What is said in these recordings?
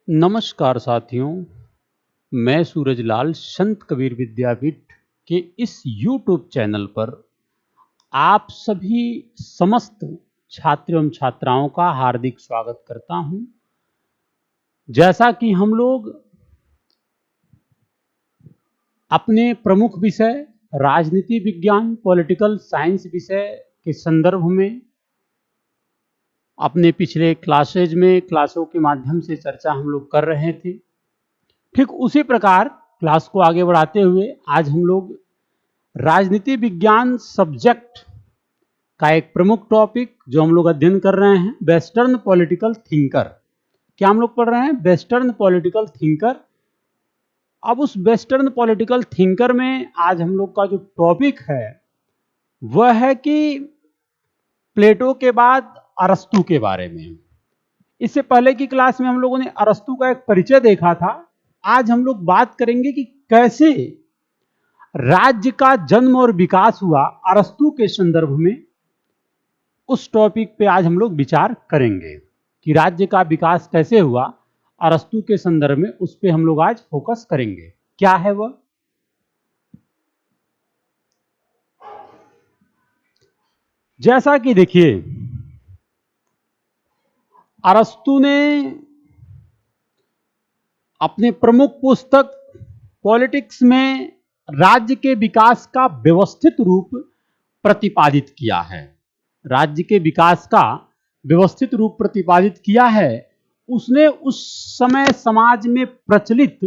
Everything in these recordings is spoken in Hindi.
नमस्कार साथियों, मैं सूरजलाल संत कबीर विद्यापीठ के इस YouTube चैनल पर आप सभी समस्त छात्र एवं छात्राओं का हार्दिक स्वागत करता हूं। जैसा कि हम लोग अपने प्रमुख विषय राजनीति विज्ञान पॉलिटिकल साइंस विषय के संदर्भ में अपने पिछले क्लासों के माध्यम से चर्चा हम लोग कर रहे थे। ठीक उसी प्रकार क्लास को आगे बढ़ाते हुए आज हम लोग राजनीति विज्ञान सब्जेक्ट का एक प्रमुख टॉपिक जो हम लोग अध्ययन कर रहे हैं वेस्टर्न पॉलिटिकल थिंकर। क्या हम लोग पढ़ रहे हैं? Western political thinker. अब उस वेस्टर्न पॉलिटिकल थिंकर में आज हम लोग का जो टॉपिक है वह है कि प्लेटो के बाद अरस्तू के बारे में। इससे पहले की क्लास में हम लोगों ने अरस्तू का एक परिचय देखा था। आज हम लोग बात करेंगे कि कैसे राज्य का जन्म और विकास हुआ अरस्तू के संदर्भ में। उस टॉपिक पे आज हम लोग विचार करेंगे कि राज्य का विकास कैसे हुआ अरस्तू के संदर्भ में। उस पे हम लोग आज फोकस करेंगे। क्या है वह? जैसा कि देखिए, अरस्तू ने अपने प्रमुख पुस्तक पॉलिटिक्स में राज्य के विकास का व्यवस्थित रूप प्रतिपादित किया है। राज्य के विकास का व्यवस्थित रूप प्रतिपादित किया है। उसने उस समय समाज में प्रचलित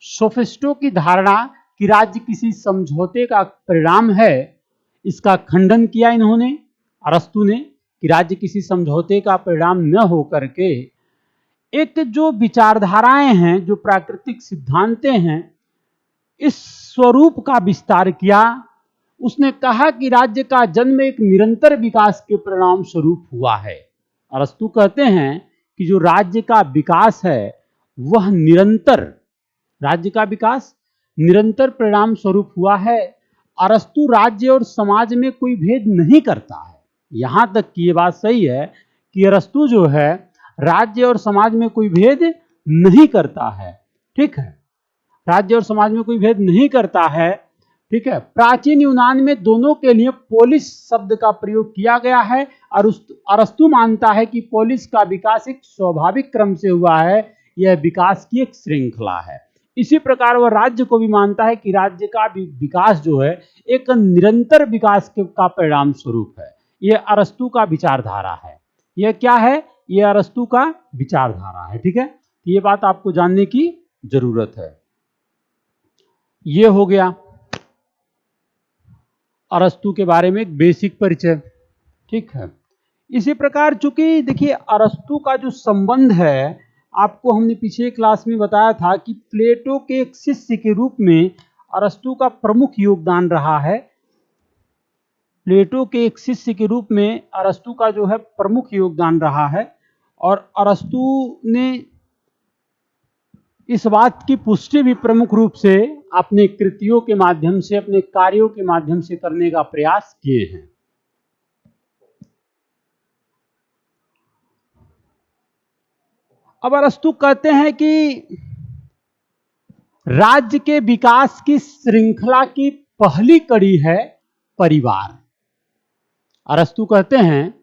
सोफिस्टों की धारणा कि राज्य किसी समझौते का परिणाम है, इसका खंडन किया इन्होंने, अरस्तू ने, कि राज्य किसी समझौते का परिणाम न हो करके एक जो विचारधाराएं हैं, जो प्राकृतिक सिद्धांतें हैं, इस स्वरूप का विस्तार किया। उसने कहा कि राज्य का जन्म एक निरंतर विकास के परिणाम स्वरूप हुआ है। अरस्तू कहते हैं कि जो राज्य का विकास है वह निरंतर, राज्य का विकास निरंतर परिणाम स्वरूप हुआ है। अरस्तू राज्य और समाज में कोई भेद नहीं करता है। यहां तक कि यह बात सही है कि अरस्तू जो है राज्य और समाज में कोई भेद नहीं करता है। ठीक है, राज्य और समाज में कोई भेद नहीं करता है। ठीक है, प्राचीन यूनान में दोनों के लिए पोलिस शब्द का प्रयोग किया गया है और अरस्तू मानता है कि पोलिस का विकास एक स्वाभाविक क्रम से हुआ है, यह विकास की एक श्रृंखला है। इसी प्रकार वह राज्य को भी मानता है कि राज्य का विकास जो है एक निरंतर विकास का परिणाम स्वरूप है। यह अरस्तू का विचारधारा है। यह क्या है? यह अरस्तू का विचारधारा है। ठीक है, ये बात आपको जानने की जरूरत है। यह हो गया अरस्तू के बारे में एक बेसिक परिचय। ठीक है, इसी प्रकार चूंकि देखिए अरस्तू का जो संबंध है, आपको हमने पिछले क्लास में बताया था कि प्लेटो के एक शिष्य के रूप में अरस्तू का प्रमुख योगदान रहा है। प्लेटो के एक शिष्य के रूप में अरस्तू का जो है प्रमुख योगदान रहा है और अरस्तू ने इस बात की पुष्टि भी प्रमुख रूप से अपने कृतियों के माध्यम से, अपने कार्यों के माध्यम से करने का प्रयास किए हैं। अब अरस्तू कहते हैं कि राज्य के विकास की श्रृंखला की पहली कड़ी है परिवार। अरस्तू कहते हैं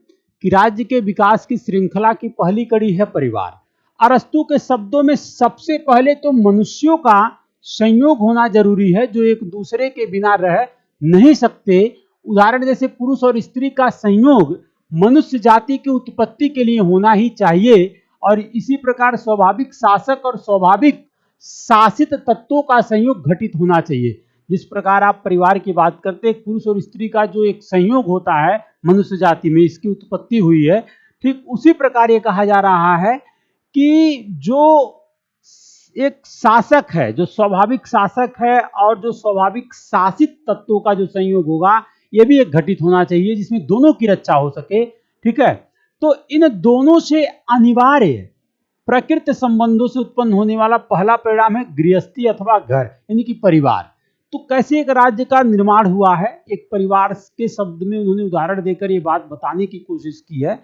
कि राज्य के विकास की श्रृंखला की पहली कड़ी है परिवार। अरस्तू के शब्दों में सबसे पहले तो मनुष्यों का संयोग होना जरूरी है, जो एक दूसरे के बिना रह नहीं सकते। उदाहरण जैसे पुरुष और स्त्री का संयोग मनुष्य जाति की उत्पत्ति के लिए होना ही चाहिए, और इसी प्रकार स्वाभाविक शासक और स्वाभाविक शासित तत्वों का संयोग घटित होना चाहिए। जिस प्रकार आप परिवार की बात करते हैं, पुरुष और स्त्री का जो एक संयोग होता है मनुष्य जाति में, इसकी उत्पत्ति हुई है, ठीक उसी प्रकार ये कहा जा रहा है कि जो एक शासक है, जो स्वाभाविक शासक है और जो स्वाभाविक शासित तत्वों का जो संयोग होगा, ये भी एक घटित होना चाहिए जिसमें दोनों की रक्षा हो सके। ठीक है, तो इन दोनों से अनिवार्य प्रकृति संबंधों से उत्पन्न होने वाला पहला परिणाम है गृहस्थी अथवा घर, यानी कि परिवार। तो कैसे एक राज्य का निर्माण हुआ है, एक परिवार के शब्द में उन्होंने उदाहरण देकर ये बात बताने की कोशिश की है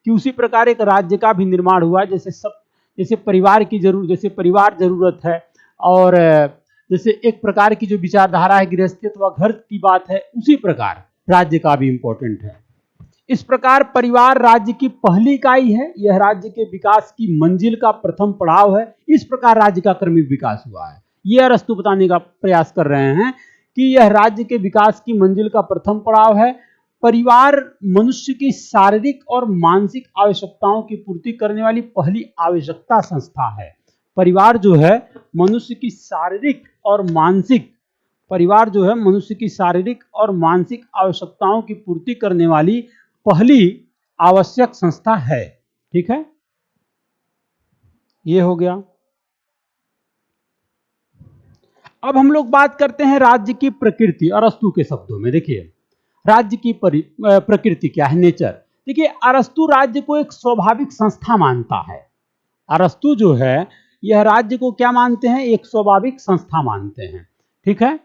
कि उसी प्रकार एक राज्य का भी निर्माण हुआ। जैसे सब जैसे परिवार की जरूरत, जैसे परिवार जरूरत है, और जैसे एक प्रकार की जो विचारधारा है गृहस्थी अथवा घर की बात है, उसी प्रकार राज्य का भी इंपॉर्टेंट है। इस प्रकार परिवार राज्य की पहली इकाई है, यह राज्य के विकास की मंजिल का प्रथम पड़ाव है। इस प्रकार राज्य का क्रमिक विकास हुआ है। ये अरस्तु बताने का प्रयास कर रहे हैं कि यह राज्य के विकास की मंजिल का प्रथम पड़ाव है। परिवार मनुष्य की शारीरिक और मानसिक आवश्यकताओं की पूर्ति करने वाली पहली आवश्यकता संस्था है। परिवार जो है मनुष्य की शारीरिक और मानसिक, परिवार जो है मनुष्य की शारीरिक और मानसिक आवश्यकताओं की पूर्ति करने वाली पहली आवश्यक संस्था है। ठीक है, ये हो गया। अब हम लोग बात करते हैं राज्य की प्रकृति। अरस्तु के शब्दों में देखिए राज्य की प्रकृति क्या है, नेचर। देखिए अरस्तु राज्य को एक स्वाभाविक संस्था मानता है। अरस्तु जो है यह राज्य को क्या मानते हैं, एक स्वाभाविक संस्था मानते हैं। ठीक है,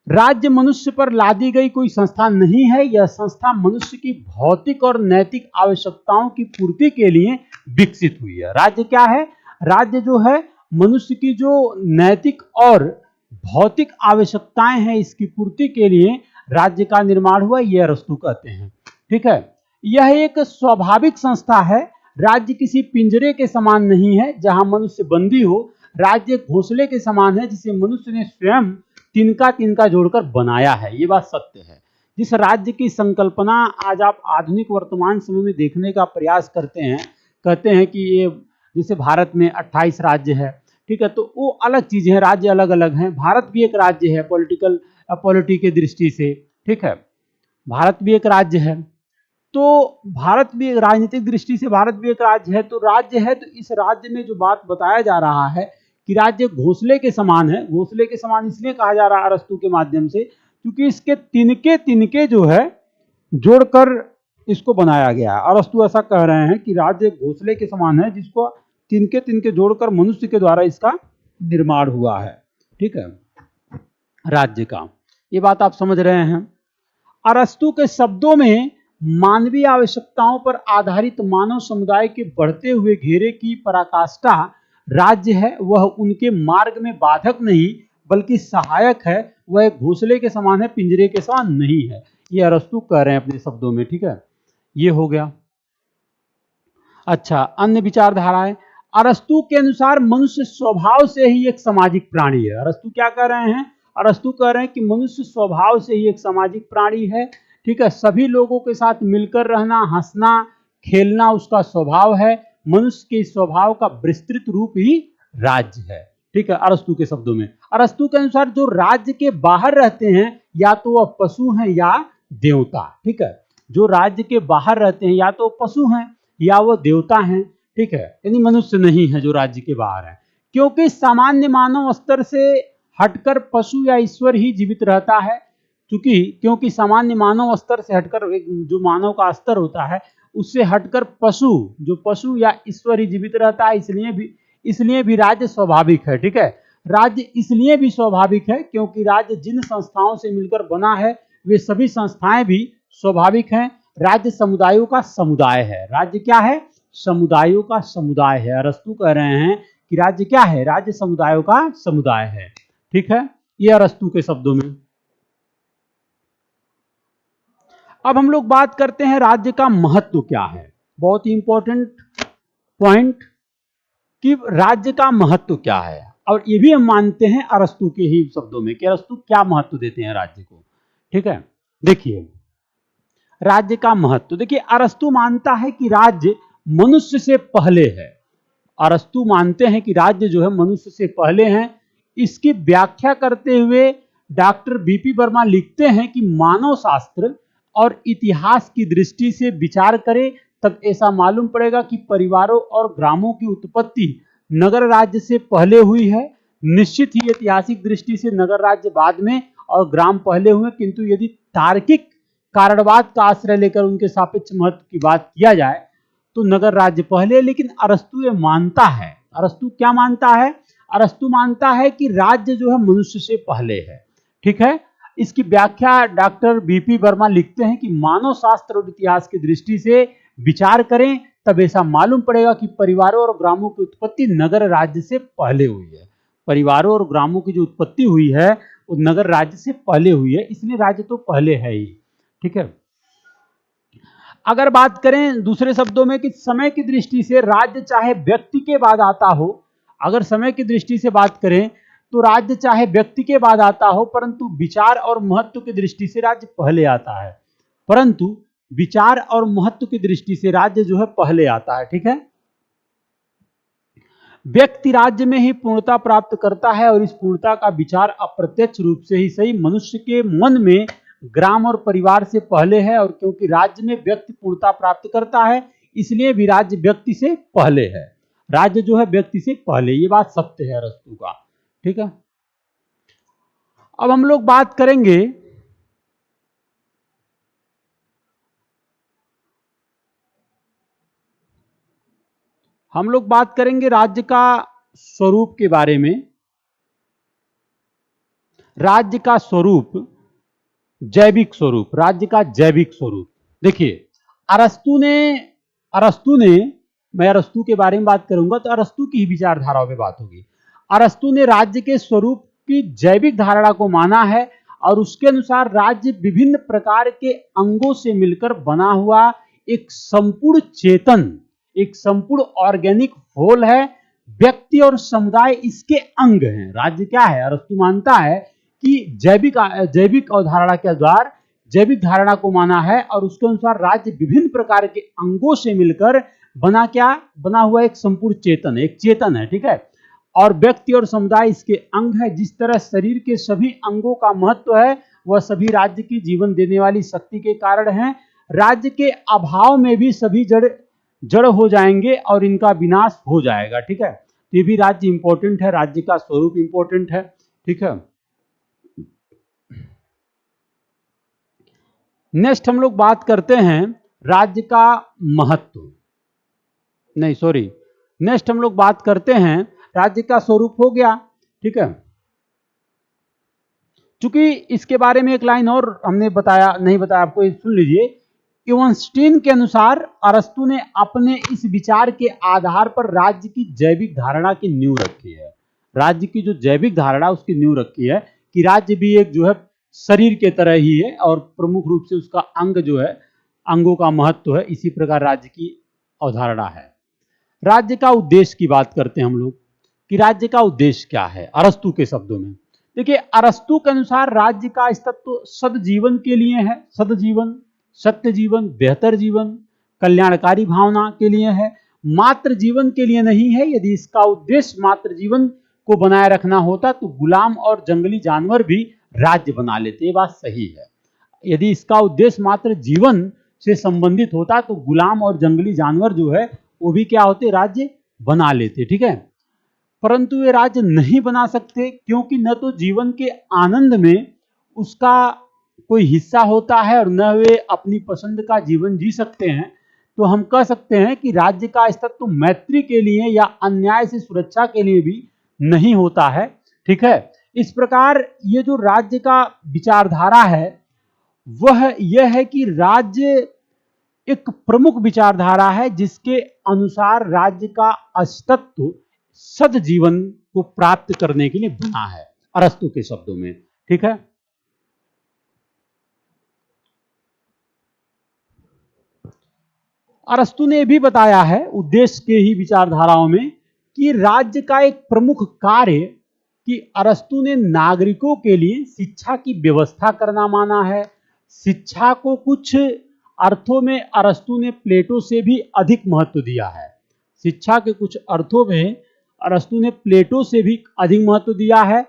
राज्य मनुष्य पर लादी गई कोई संस्था नहीं है, यह संस्था मनुष्य की भौतिक और नैतिक आवश्यकताओं की पूर्ति के लिए विकसित हुई है। राज्य क्या है, राज्य जो है मनुष्य की जो नैतिक और भौतिक आवश्यकताएं हैं इसकी पूर्ति के लिए राज्य का निर्माण हुआ, यह अरस्तु कहते हैं। ठीक है, यह एक स्वाभाविक संस्था है। राज्य किसी पिंजरे के समान नहीं है जहां मनुष्य बंदी हो। राज्य एक घोंसले के समान है जिसे मनुष्य ने स्वयं तिनका तिनका जोड़कर बनाया है। ये बात सत्य है। जिस राज्य की संकल्पना आज आप आधुनिक वर्तमान समय में देखने का प्रयास करते हैं, कहते हैं कि ये जैसे भारत में 28 राज्य है, ठीक है, तो वो अलग चीजें हैं, राज्य अलग अलग हैं। भारत भी एक राज्य है पॉलिटी की दृष्टि से। ठीक है, भारत भी एक राज्य है, तो भारत भी राजनीतिक दृष्टि से भारत भी एक राज्य है। तो राज्य है, तो इस राज्य में जो बात बताया जा रहा है कि राज्य घोंसले के समान है। घोंसले के समान इसलिए कहा जा रहा है अरस्तु के माध्यम से क्योंकि इसके तिनके तिनके जो है जोड़कर इसको बनाया गया है। अरस्तु ऐसा कह रहे हैं कि राज्य घोंसले के समान है जिसको तिनके तिनके जोड़कर मनुष्य के द्वारा इसका निर्माण हुआ है। ठीक है, राज्य का, ये बात आप समझ रहे हैं। अरस्तु के शब्दों में मानवीय आवश्यकताओं पर आधारित मानव समुदाय के बढ़ते हुए घेरे की पराकाष्ठा राज्य है। वह उनके मार्ग में बाधक नहीं बल्कि सहायक है। वह एक घोंसले के समान है, पिंजरे के समान नहीं है। ये अरस्तु कह रहे हैं अपने शब्दों में। ठीक है, ये हो गया। अच्छा, अन्य विचारधाराएं। अरस्तु के अनुसार मनुष्य स्वभाव से ही एक सामाजिक प्राणी है। अरस्तु क्या कह रहे हैं, अरस्तु कह रहे हैं कि मनुष्य स्वभाव से ही एक सामाजिक प्राणी है। ठीक है, सभी लोगों के साथ मिलकर रहना, हंसना, खेलना उसका स्वभाव है। मनुष्य के स्वभाव का विस्तृत रूप ही राज्य है। ठीक है, अरस्तु के शब्दों में। अरस्तु के अनुसार जो राज्य के बाहर रहते हैं या तो वह पशु हैं या देवता। ठीक है, जो राज्य के बाहर रहते हैं या तो पशु हैं या वो देवता हैं। ठीक है, यानी मनुष्य नहीं है जो राज्य के बाहर है, क्योंकि सामान्य मानव स्तर से हटकर पशु या ईश्वर ही जीवित रहता है। क्योंकि सामान्य मानव स्तर से हटकर जो मानव का स्तर होता है उससे हटकर पशु या ईश्वर ही जीवित रहता है। इसलिए भी राज्य स्वाभाविक है। ठीक है, राज्य इसलिए भी स्वाभाविक है क्योंकि राज्य जिन संस्थाओं से मिलकर बना है वे सभी संस्थाएं भी स्वाभाविक हैं। राज्य समुदायों का समुदाय है। राज्य क्या है, समुदायों का समुदाय है। अरस्तु कह रहे हैं कि राज्य क्या है, राज्य समुदायों का समुदाय है। ठीक है, ये अरस्तु के शब्दों में। अब हम लोग बात करते हैं राज्य का महत्व क्या है। बहुत ही इंपॉर्टेंट पॉइंट कि राज्य का महत्व क्या है, और ये भी हम मानते हैं अरस्तु के ही शब्दों में कि अरस्तु क्या महत्व देते हैं राज्य को। ठीक है, देखिए राज्य का महत्व। देखिए अरस्तु मानता है कि राज्य मनुष्य से पहले है। अरस्तु मानते हैं कि राज्य जो है मनुष्य से पहले है। इसकी व्याख्या करते हुए डॉक्टर बीपी वर्मा लिखते हैं कि मानव शास्त्र और इतिहास की दृष्टि से विचार करें तब ऐसा मालूम पड़ेगा कि परिवारों और ग्रामों की उत्पत्ति नगर राज्य से पहले हुई है। निश्चित ही ऐतिहासिक दृष्टि से नगर राज्य बाद में और ग्राम पहले हुए, किंतु यदि तार्किक कारणवाद का आश्रय लेकर उनके सापेक्ष महत्व की बात किया जाए तो नगर राज्य पहले। लेकिन अरस्तु ये मानता है, अरस्तु क्या मानता है, अरस्तु मानता है कि राज्य जो है मनुष्य से पहले है। ठीक है, इसकी व्याख्या डॉक्टर बीपी वर्मा लिखते हैं कि मानव शास्त्र और इतिहास की दृष्टि से विचार करें तब ऐसा मालूम पड़ेगा कि परिवारों और ग्रामों की उत्पत्ति नगर राज्य से पहले हुई है। परिवारों और ग्रामों की जो उत्पत्ति हुई है वो नगर राज्य से पहले हुई है, इसलिए राज्य तो पहले है ही। ठीक है। अगर बात करें दूसरे शब्दों में कि समय की दृष्टि से राज्य चाहे व्यक्ति के बाद आता हो, अगर समय की दृष्टि से बात करें तो राज्य चाहे व्यक्ति के बाद आता हो, परंतु विचार और महत्व की दृष्टि से राज्य पहले आता है। परंतु विचार और महत्व की दृष्टि से राज्य जो है पहले आता है। ठीक है। व्यक्ति राज्य में ही पूर्णता प्राप्त करता है और इस पूर्णता का विचार अप्रत्यक्ष रूप से ही सही मनुष्य के मन में ग्राम और परिवार से पहले है, और क्योंकि राज्य में व्यक्ति पूर्णता प्राप्त करता है इसलिए भी राज्य व्यक्ति से पहले है। राज्य जो है व्यक्ति से पहले, ये बात सत्य है अरस्तु का। ठीक है। अब हम लोग बात करेंगे राज्य का स्वरूप के बारे में। राज्य का स्वरूप, जैविक स्वरूप, राज्य का जैविक स्वरूप। देखिए अरस्तु ने मैं अरस्तु के बारे में बात करूंगा तो अरस्तु की ही विचारधाराओं पे बात होगी। अरस्तु ने राज्य के स्वरूप की जैविक धारणा को माना है और उसके अनुसार राज्य विभिन्न प्रकार के अंगों से मिलकर बना हुआ एक संपूर्ण चेतन, एक संपूर्ण ऑर्गेनिक होल है। व्यक्ति और समुदाय इसके अंग हैं। राज्य क्या है? अरस्तु मानता है कि जैविक अवधारणा के द्वारा जैविक धारणा को माना है और उसके अनुसार राज्य विभिन्न प्रकार के अंगों से मिलकर बना हुआ एक संपूर्ण चेतन, एक चेतन है। ठीक है। और व्यक्ति और समुदाय इसके अंग है। जिस तरह शरीर के सभी अंगों का महत्व है वह सभी राज्य की जीवन देने वाली शक्ति के कारण है। राज्य के अभाव में भी सभी जड़ हो जाएंगे और इनका विनाश हो जाएगा। ठीक है। ये भी राज्य इंपॉर्टेंट है, राज्य का स्वरूप इंपॉर्टेंट है। ठीक है। नेक्स्ट हम लोग बात करते हैं राज्य का महत्व, नहीं सॉरी, नेक्स्ट हम लोग बात करते हैं राज्य का स्वरूप हो गया। ठीक है। चूंकि इसके बारे में एक लाइन और हमने नहीं बताया आपको, सुन लीजिए। इवनस्टीन के अनुसार अरस्तु ने अपने इस विचार के आधार पर राज्य की जैविक धारणा की नींव रखी है। राज्य की जो जैविक धारणा उसकी नींव रखी है कि राज्य भी एक जो है शरीर के तरह ही है और प्रमुख रूप से उसका अंग जो है, अंगों का महत्व है। इसी प्रकार राज्य की अवधारणा है। राज्य का उद्देश्य की बात करते हैं हम लोग कि राज्य का उद्देश्य क्या है अरस्तु के शब्दों में। देखिए अरस्तु के अनुसार राज्य का अस्तित्व सदजीवन के लिए है। सदजीवन, सत्य जीवन, बेहतर जीवन, कल्याणकारी भावना के लिए है, मात्र जीवन के लिए नहीं है। यदि इसका उद्देश्य मात्र जीवन को बनाए रखना होता तो गुलाम और जंगली जानवर भी राज्य बना लेते। ये बात सही है। यदि इसका उद्देश्य मात्र जीवन से संबंधित होता तो गुलाम और जंगली जानवर जो है वो भी क्या होते? राज्य बना लेते। ठीक है। परंतु वे राज्य नहीं बना सकते क्योंकि न तो जीवन के आनंद में उसका कोई हिस्सा होता है और न वे अपनी पसंद का जीवन जी सकते हैं। तो हम कह सकते हैं कि राज्य का अस्तित्व मैत्री के लिए या अन्याय से सुरक्षा के लिए भी नहीं होता है। ठीक है। इस प्रकार ये जो राज्य का विचारधारा है वह यह है कि राज्य एक प्रमुख विचारधारा है जिसके अनुसार राज्य का अस्तित्व सदजीवन को प्राप्त करने के लिए बना है, अरस्तु के शब्दों में। ठीक है। अरस्तु ने भी बताया है उद्देश्य के ही विचारधाराओं में कि राज्य का एक प्रमुख कार्य कि अरस्तु ने नागरिकों के लिए शिक्षा की व्यवस्था करना माना है। शिक्षा को कुछ अर्थों में अरस्तु ने प्लेटो से भी अधिक महत्व दिया है। शिक्षा के कुछ अर्थों में अरस्तु ने प्लेटो से भी अधिक महत्व दिया है।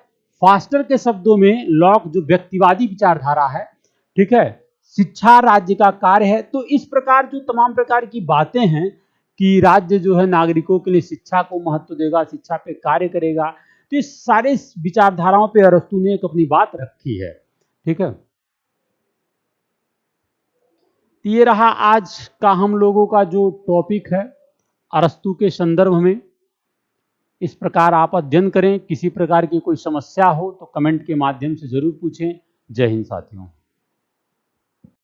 फास्टर के शब्दों में लॉक जो व्यक्तिवादी विचारधारा है, ठीक है, शिक्षा राज्य का कार्य है। तो इस प्रकार जो तमाम प्रकार की बातें हैं कि राज्य जो है नागरिकों के लिए शिक्षा को महत्व देगा, शिक्षा पे कार्य करेगा, तो इस सारे विचारधाराओं पे अरस्तु ने एक अपनी बात रखी है। ठीक है। ये रहा आज का हम लोगों का जो टॉपिक है अरस्तु के संदर्भ में। इस प्रकार आप अध्ययन करें। किसी प्रकार की कोई समस्या हो तो कमेंट के माध्यम से जरूर पूछें। जय हिंद साथियों।